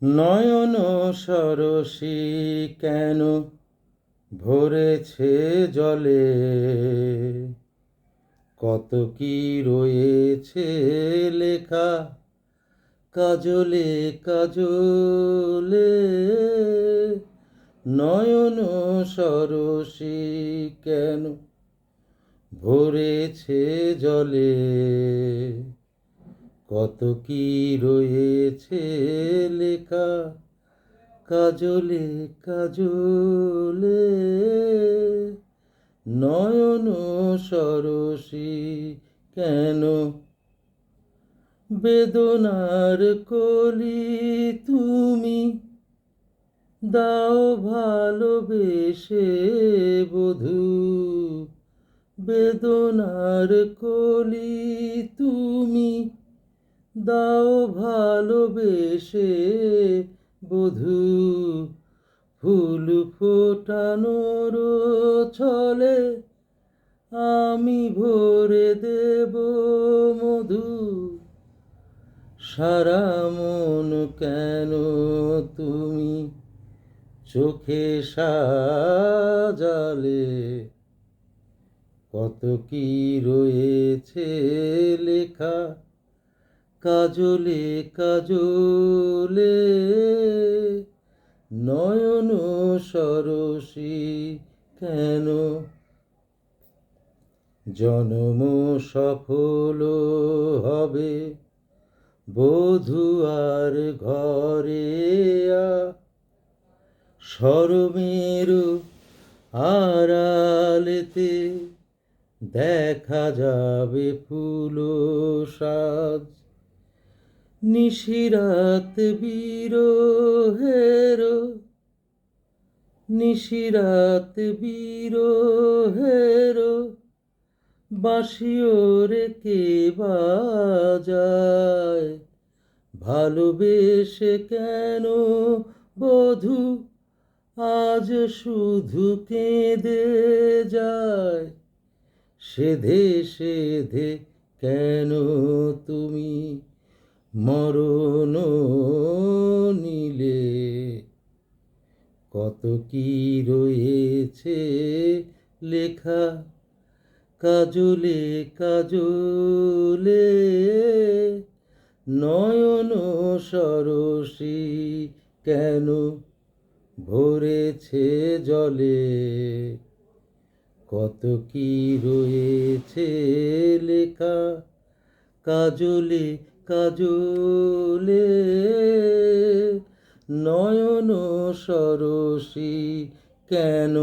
নয়ন সরসী কেন ভরেছে জলে, কত কি রয়েছে লেখা কাজলে কাজলে। নয়ন সরসী কেন ভরেছে জলে, কত কি রয়েছে লেখা কাজলে কাজলে। নয়ন সরসী কেন, বেদনার কলি তুমি দাও ভালোবেসে বধূ। বেদনার কলি তুমি দাও ভালোবেসে বধূ। ফুল ফোটানোর ছলে আমি ভরে দেব মধু। সারা মন কেন তুমি চোখে সাজালে, কত কি রয়েছে লেখা কাজলে কাজলে। নয়ন সরসী কেন, জনম সফল হবে বধূ আর ঘরে শরমের আড়ালেতে দেখা যাবে ফুল সাজ। নিশিরাত বিরহের, নিশিরাত বিরহের বাঁশিও রে কে বাজায়। ভালোবেসে কেন বধূ আজ শুধু কেঁদে যায়। সেধে সেধে কেন তুমি মরণ নিলে, কত কি রয়েছে লেখা কাজলে কাজলে। নয়ন সরসী কেন ভরেছে জলে, কত কি রয়েছে লেখা কাজলে কাজলে। নয়ন সরসী কেন।